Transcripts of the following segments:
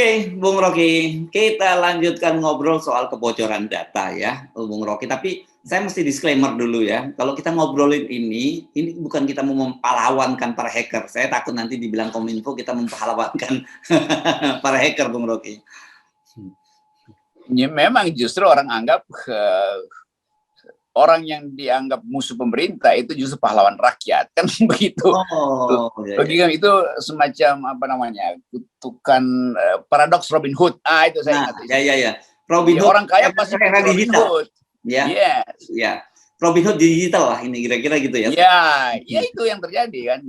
Oke, Bung Rocky, kita lanjutkan ngobrol soal kebocoran data ya, Bung Rocky. Tapi saya mesti disclaimer dulu ya. Kalau kita ngobrolin ini bukan kita mau mempalawankan para hacker. Saya takut nanti dibilang Kominfo kita mempalawankan para hacker, Bung Rocky. Ya, memang justru orang anggap orang yang dianggap musuh pemerintah itu justru pahlawan rakyat, kan begitu. Itu semacam apa namanya, kutukan paradoks Robin Hood. Itu saya ingat. Ya. Robin Hood, orang kaya pasti Robin Hood. Ya. Yes. Ya. Robin Hood digital lah ini kira-kira gitu ya. Ya itu yang terjadi kan.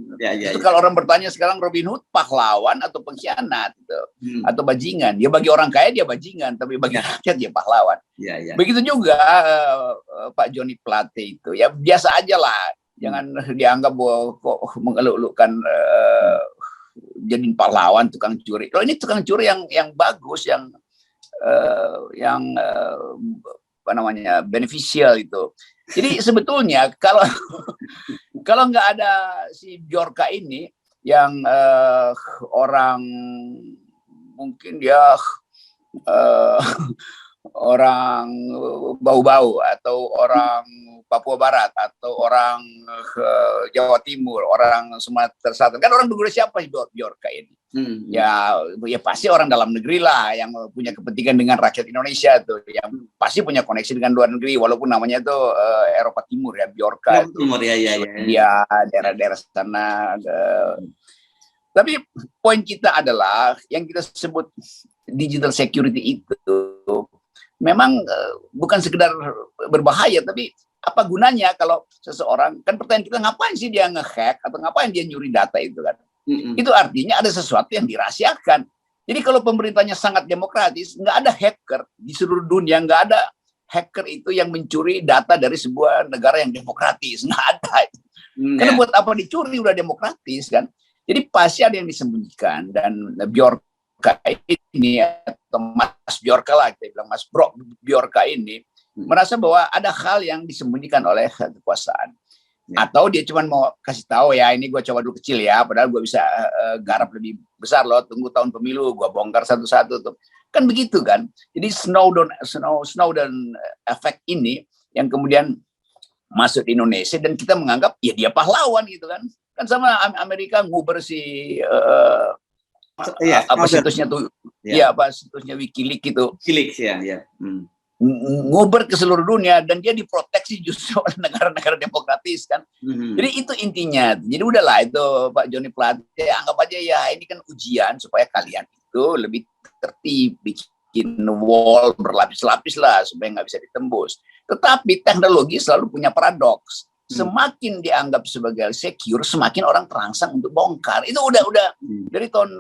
Itu kalau orang bertanya sekarang Robin Hood pahlawan atau pengkhianat gitu. Atau bajingan. Ya bagi orang kaya dia bajingan, tapi bagi rakyat dia pahlawan. Begitu juga Pak Joni Plate itu. Ya biasa aja lah. Jangan dianggap bahwa kok mengeluk-elukkan jadi pahlawan tukang curi. Kalau ini tukang curi yang bagus, yang apa namanya, beneficial itu. Jadi sebetulnya kalau nggak ada si Bjorka ini yang orang mungkin dia orang bau-bau atau orang Papua Barat atau orang Jawa Timur, orang Sumatera Selatan, kan orang dulu siapa Bjorka ini? Ya pasti orang dalam negeri lah yang punya kepentingan dengan rakyat Indonesia tuh, yang pasti punya koneksi dengan luar negeri walaupun namanya tuh Eropa Timur ya, Bjorka itu. Timur ya. Dia daerah-daerah sana. Tapi poin kita adalah yang kita sebut digital security itu memang bukan sekedar berbahaya, tapi apa gunanya kalau seseorang, kan pertanyaan kita ngapain sih dia nge-hack atau ngapain dia nyuri data itu kan? Itu artinya ada sesuatu yang dirahasiakan. Jadi kalau pemerintahnya sangat demokratis, nggak ada hacker di seluruh dunia, nggak ada hacker itu yang mencuri data dari sebuah negara yang demokratis, nggak ada. Karena buat apa dicuri, udah demokratis kan? Jadi pasti ada yang disembunyikan, dan Bjorka ini atau Mas Bjorka lah, kita bilang Mas Bjorka ini merasa bahwa ada hal yang disembunyikan oleh kekuasaan. Atau dia cuma mau kasih tahu ya, ini gue coba dulu kecil ya, padahal gue bisa garap lebih besar loh, tunggu tahun pemilu, gue bongkar satu-satu tuh. Kan begitu kan. Jadi Snowden effect ini yang kemudian masuk di Indonesia dan kita menganggap ya dia pahlawan gitu kan. Kan sama Amerika nguber si situsnya tuh, situsnya WikiLeaks itu. WikiLeaks ya. Nguber ke seluruh dunia dan dia diproteksi justru oleh negara-negara demokratis kan. Jadi itu intinya. Jadi udahlah itu Pak Joni Plate, anggap aja ya ini kan ujian supaya kalian itu lebih tertib, bikin wall berlapis-lapis lah supaya nggak bisa ditembus. Tetapi teknologi selalu punya paradoks. Semakin dianggap sebagai secure, semakin orang terangsang untuk bongkar. Itu udah dari tahun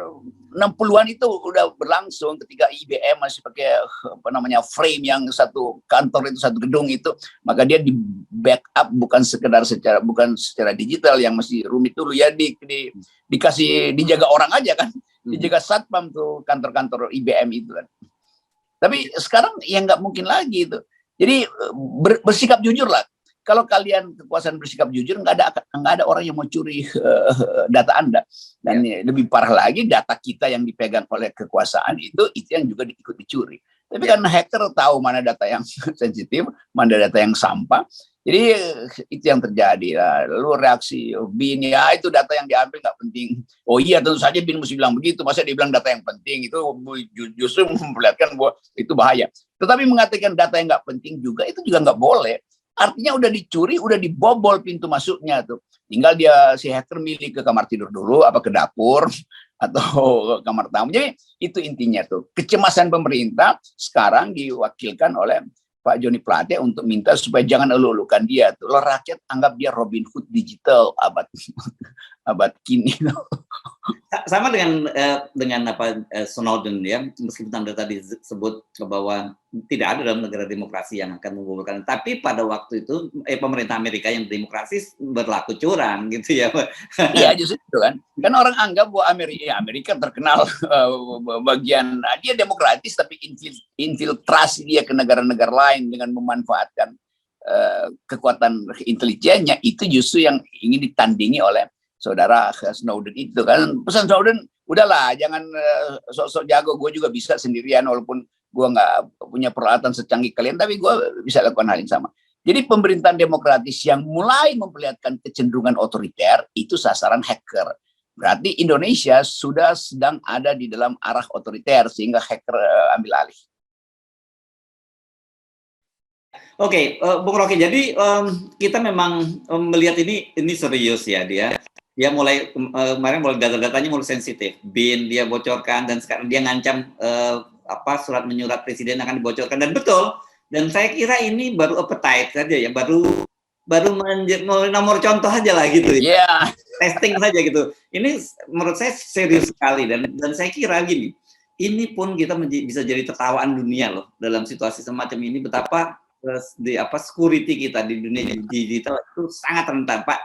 60-an itu udah berlangsung ketika IBM masih pakai apa namanya frame yang satu kantor itu, satu gedung itu, maka dia di backup bukan secara digital yang masih rumit dulu ya, dikasih dijaga orang aja kan, dijaga satpam tuh kantor-kantor IBM itu kan. Tapi sekarang ya nggak mungkin lagi itu. Jadi bersikap jujur lah. Kalau kalian kekuasaan bersikap jujur, nggak ada orang yang mau curi data Anda. Dan lebih parah lagi, data kita yang dipegang oleh kekuasaan itu yang juga ikut dicuri. Tapi karena hacker tahu mana data yang sensitif, mana data yang sampah, jadi itu yang terjadi. Lalu reaksi BIN, ya itu data yang diambil nggak penting. Oh iya, tentu saja BIN mesti bilang begitu. Masa dia bilang data yang penting, itu justru memperlihatkan bahwa itu bahaya. Tetapi mengatakan data yang nggak penting juga, itu juga nggak boleh. Artinya udah dicuri, udah dibobol pintu masuknya tuh. Tinggal dia si hacker milih ke kamar tidur dulu, apa ke dapur atau ke kamar tamu. Jadi itu intinya tuh. Kecemasan pemerintah sekarang diwakilkan oleh Pak Joni Plate untuk minta supaya jangan elu-elukan dia tuh. Lo rakyat anggap dia Robin Hood digital abad kini. Sama dengan Snowden ya, meskipun Anda tadi sebut bahwa tidak ada dalam negara demokrasi yang akan menggugurkan, tapi pada waktu itu pemerintah Amerika yang demokratis berlaku curang gitu ya. Iya justru itu kan. Kan orang anggap bahwa Amerika terkenal bagian dia demokratis tapi infiltrasi dia ke negara-negara lain dengan memanfaatkan kekuatan intelijennya, itu justru yang ingin ditandingi oleh saudara Snowden itu kan. Pesan Snowden udahlah, jangan sok-sok jago. Gue juga bisa sendirian, walaupun gue nggak punya peralatan secanggih kalian, tapi gue bisa lakukan hal yang sama. Jadi pemerintahan demokratis yang mulai memperlihatkan kecenderungan otoriter itu sasaran hacker. Berarti Indonesia sudah sedang ada di dalam arah otoriter sehingga hacker ambil alih. Oke, Bung Rocky. Jadi kita memang melihat ini serius ya dia. Dia mulai kemarin mulai data-datanya mulai sensitif. BIN dia bocorkan dan sekarang dia ngancam surat menyurat presiden akan dibocorkan, dan betul. Dan saya kira ini baru appetite saja ya, baru nomor contoh aja lah gitu ya. Yeah. Testing saja gitu. Ini menurut saya serius sekali, dan saya kira gini, ini pun kita bisa jadi tertawaan dunia loh dalam situasi semacam ini, betapa security kita di dunia digital itu sangat rentan, Pak.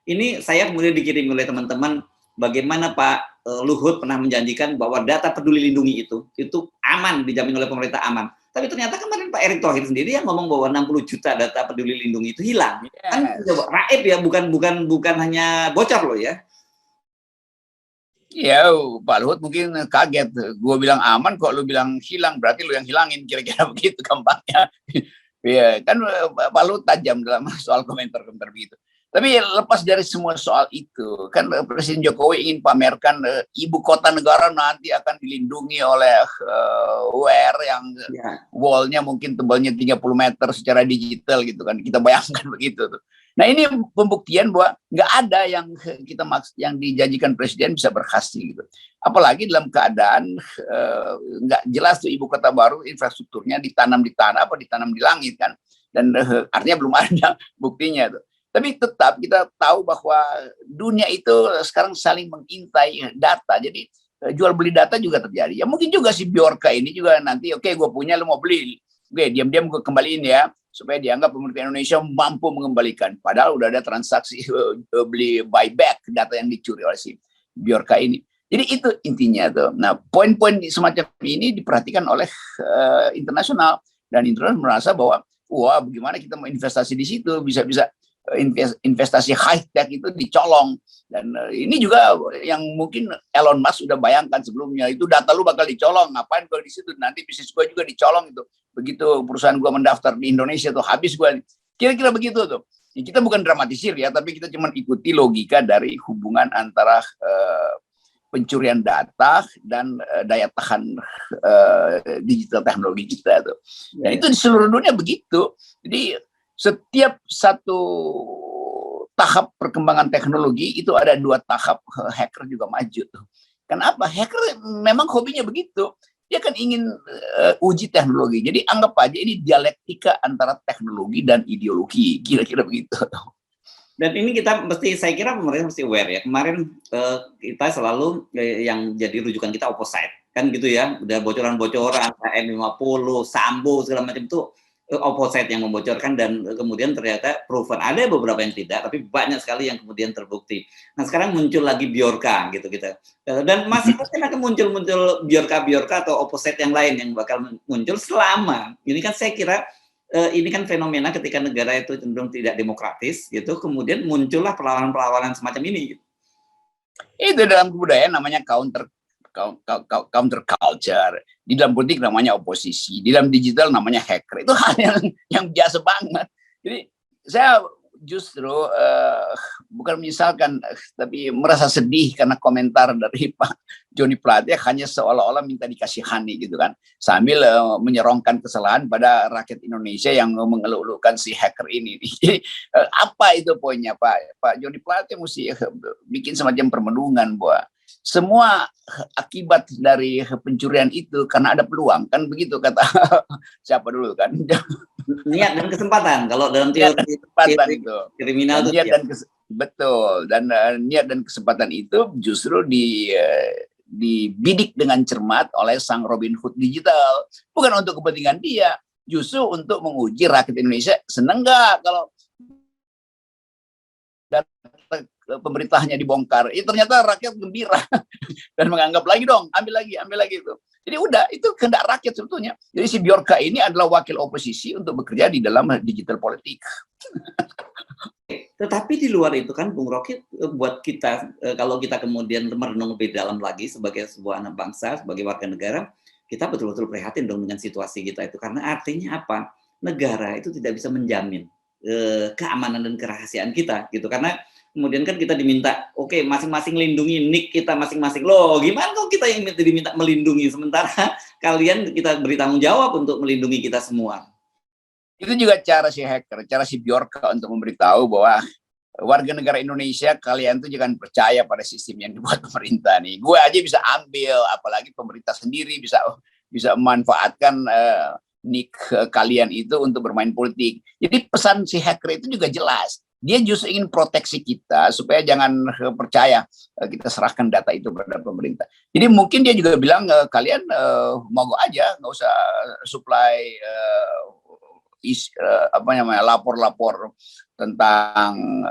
Ini saya kemudian dikirim oleh teman-teman bagaimana Pak Luhut pernah menjanjikan bahwa data peduli lindungi itu aman, dijamin oleh pemerintah aman. Tapi ternyata kemarin Pak Erick Thohir sendiri yang ngomong bahwa 60 juta data peduli lindungi itu hilang. Yes. Kan raib ya, bukan hanya bocor loh ya. Ya, Pak Luhut mungkin kaget. Gue bilang aman kok lu bilang hilang, berarti lu yang hilangin, kira-kira begitu gampangnya. Iya, kan Pak Luhut tajam dalam soal komentar-komentar begitu. Tapi lepas dari semua soal itu, kan Presiden Jokowi ingin pamerkan ibu kota negara nanti akan dilindungi oleh WR yang wall-nya mungkin tebalnya 30 meter secara digital gitu kan. Kita bayangkan begitu tuh. Nah, ini pembuktian bahwa nggak ada yang dijanjikan Presiden bisa berhasil gitu. Apalagi dalam keadaan nggak jelas tuh ibu kota baru, infrastrukturnya ditanam di tanah apa ditanam di langit kan. Dan artinya belum ada buktinya tuh. Tapi tetap kita tahu bahwa dunia itu sekarang saling mengintai data. Jadi jual beli data juga terjadi. Ya mungkin juga si Bjorka ini juga nanti, oke, gue punya, lo mau beli. Oke, diam-diam gue kembaliin ya. Supaya dianggap pemerintah Indonesia mampu mengembalikan. Padahal udah ada transaksi beli buyback data yang dicuri oleh si Bjorka ini. Jadi itu intinya tuh. Nah, poin-poin semacam ini diperhatikan oleh internasional. Dan internasional merasa bahwa, wah bagaimana kita mau investasi di situ, bisa-bisa investasi high tech itu dicolong. Dan ini juga yang mungkin Elon Musk sudah bayangkan sebelumnya, itu data lu bakal dicolong, ngapain kalau di situ, nanti bisnis gua juga dicolong itu. Begitu perusahaan gua mendaftar di Indonesia tuh habis gua. Kira-kira begitu tuh. Ya, kita bukan dramatisir ya, tapi kita cuma ikuti logika dari hubungan antara pencurian data dan daya tahan digital teknologi kita tuh. Nah, itu di seluruh dunia begitu. Jadi setiap satu tahap perkembangan teknologi itu ada 2 tahap hacker juga maju. Kenapa? Hacker memang hobinya begitu. Dia kan ingin uji teknologi. Jadi anggap aja ini dialektika antara teknologi dan ideologi. Kira-kira begitu. Dan ini saya kira pemerintah mesti aware ya. Kemarin kita selalu yang jadi rujukan kita opposite. Kan gitu ya. Udah bocoran-bocoran, KM50, Sambo, segala macam itu opposite yang membocorkan, dan kemudian ternyata proven. Ada beberapa yang tidak, tapi banyak sekali yang kemudian terbukti. Nah, sekarang muncul lagi Bjorka gitu kita. Dan masih mungkin akan muncul Bjorka atau opposite yang lain yang bakal muncul selama. Ini kan saya kira ini kan fenomena ketika negara itu cenderung tidak demokratis gitu, kemudian muncullah perlawanan-perlawanan semacam ini gitu. Itu dalam kebudayaan namanya counter culture. Di dalam politik namanya oposisi, di dalam digital namanya hacker. Itu hal yang biasa banget. Jadi saya justru bukan menyesalkan, tapi merasa sedih karena komentar dari Pak Joni Plate hanya seolah-olah minta dikasihani gitu kan, sambil menyerongkan kesalahan pada rakyat Indonesia yang mengeluh-elukan si hacker ini. Jadi apa itu poinnya Pak Joni Plate mesti bikin semacam permenungan bahwa semua akibat dari pencurian itu karena ada peluang, kan begitu kata siapa dulu kan, niat dan kesempatan. Kalau dalam teori itu kriminal itu betul, dan niat dan kesempatan itu justru dibidik dengan cermat oleh sang Robin Hood digital, bukan untuk kepentingan dia, justru untuk menguji rakyat Indonesia seneng nggak kalau pemerintahnya dibongkar. Ternyata rakyat gembira dan menganggap lagi dong, ambil lagi itu. Jadi udah, itu kehendak rakyat sebetulnya. Jadi si Bjorka ini adalah wakil oposisi untuk bekerja di dalam digital politik. Tetapi di luar itu kan Bung Rocky, buat kita, kalau kita kemudian merenung lebih dalam lagi sebagai sebuah anak bangsa, sebagai warga negara, kita betul-betul prihatin dong dengan situasi kita itu. Karena artinya apa? Negara itu tidak bisa menjamin keamanan dan kerahasiaan kita gitu. Karena kemudian kan kita diminta, oke, masing-masing lindungi nik kita masing-masing. Loh, gimana kok kita yang diminta melindungi sementara kalian kita beri tanggung jawab untuk melindungi kita semua. Itu juga cara si hacker, cara si Bjorka untuk memberitahu bahwa warga negara Indonesia, kalian tuh jangan percaya pada sistem yang dibuat pemerintah nih. Gue aja bisa ambil, apalagi pemerintah sendiri bisa memanfaatkan nik kalian itu untuk bermain politik. Jadi pesan si hacker itu juga jelas. Dia justru ingin proteksi kita supaya jangan percaya kita serahkan data itu kepada pemerintah. Jadi mungkin dia juga bilang kalian mogok aja, nggak usah supply lapor-lapor tentang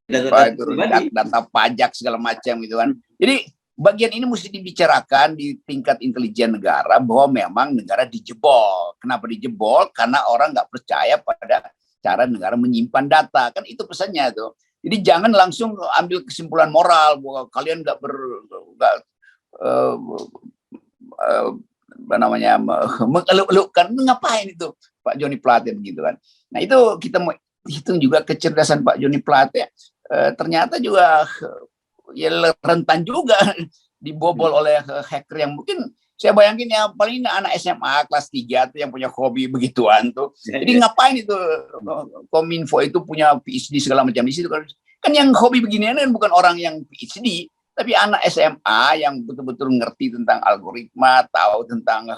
data pajak segala macam gitu kan. Jadi bagian ini mesti dibicarakan di tingkat intelijen negara bahwa memang negara dijebol. Kenapa dijebol? Karena orang nggak percaya pada cara negara menyimpan data. Kan itu pesannya tuh. Jadi jangan langsung ambil kesimpulan moral bahwa kalian nggak mengeluh-elukan, ngapain itu Pak Joni Plate begitu kan. Nah itu kita mau hitung juga kecerdasan Pak Joni Plate, ternyata juga ya rentan juga dibobol oleh hacker yang mungkin saya bayangin ya paling anak SMA kelas 3 tuh yang punya hobi begituan tuh. Jadi ngapain itu Kominfo itu punya PhD segala macam di situ kan yang hobi beginian kan bukan orang yang PhD, tapi anak SMA yang betul-betul ngerti tentang algoritma, tahu tentang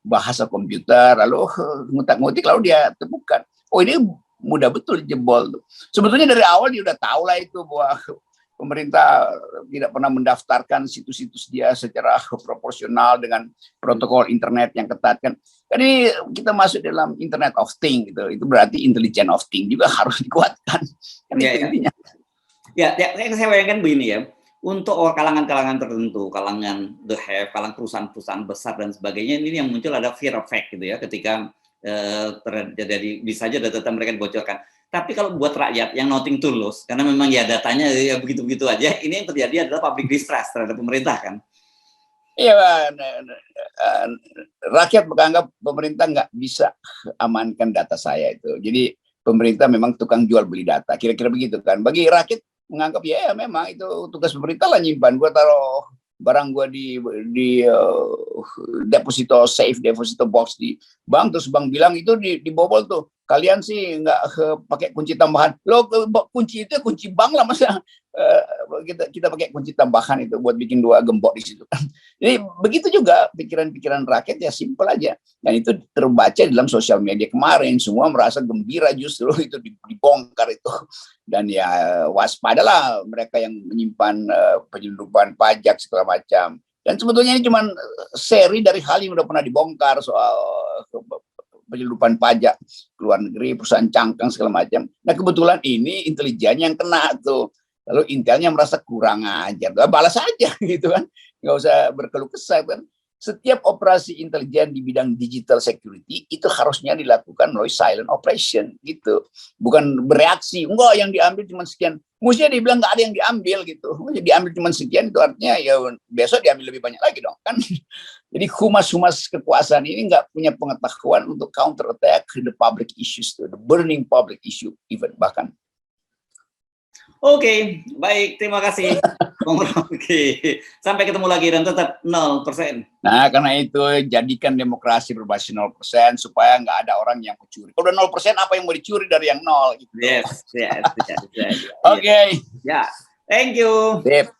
bahasa komputer, lalu ngutak-ngutik, lalu dia temukan, oh ini mudah betul jebol. Sebetulnya dari awal dia udah tahu lah itu bahwa pemerintah tidak pernah mendaftarkan situs-situs dia secara proporsional dengan protokol internet yang ketat kan. Jadi kita masuk dalam Internet of Things gitu, itu berarti Intelligent of Things juga harus dikuatkan. Kan itu intinya. Ya, saya bayangkan begini ya. Untuk kalangan-kalangan tertentu, kalangan the have, kalangan perusahaan-perusahaan besar dan sebagainya, ini yang muncul ada fear of fact gitu ya, ketika terjadi bisa aja data mereka dibocorkan. Tapi kalau buat rakyat yang nothing to lose, karena memang ya datanya ya begitu-begitu aja, ini yang terjadi adalah public distrust terhadap pemerintah kan. Iya, rakyat menganggap pemerintah nggak bisa amankan data saya itu. Jadi pemerintah memang tukang jual beli data, kira-kira begitu kan. Bagi rakyat menganggap ya memang itu tugas pemerintah lah nyimpan. Gue taruh barang gue di deposito safe, deposito box di bank, terus bank bilang itu dibobol tuh. Kalian sih nggak pakai kunci tambahan. Lo kunci itu kunci bank lah, masa kita pakai kunci tambahan itu buat bikin 2 gembok di situ kan. Jadi begitu juga pikiran-pikiran rakyat ya simpel aja. Dan itu terbaca dalam sosial media kemarin, semua merasa gembira justru itu dibongkar itu. Dan ya waspadalah mereka yang menyimpan penyelundupan pajak segala macam. Dan sebetulnya ini cuma seri dari hal yang udah pernah dibongkar soal penyelundupan pajak ke luar negeri, perusahaan cangkang segala macam. Nah kebetulan ini intelijen yang kena tuh. Lalu intelnya merasa kurang ajar, balas aja gitu kan, nggak usah berkeluh kesah kan. Setiap operasi intelijen di bidang digital security itu harusnya dilakukan melalui silent operation gitu, bukan bereaksi. Enggak, yang diambil cuma sekian. Mestinya dibilang nggak ada yang diambil gitu. Diambil cuma sekian itu artinya ya besok diambil lebih banyak lagi dong kan. Jadi humas-humas kekuasaan ini nggak punya pengetahuan untuk counter attack the public issues, the burning public issue even bahkan. Oke, baik, terima kasih Bung Rocky. Sampai ketemu lagi dan tetap 0%. Nah, karena itu jadikan demokrasi berbasis 0% supaya nggak ada orang yang mencuri. Kalau udah 0%, apa yang mau dicuri dari yang 0? Gitu. Yes. Oke. Ya, thank you. Sip.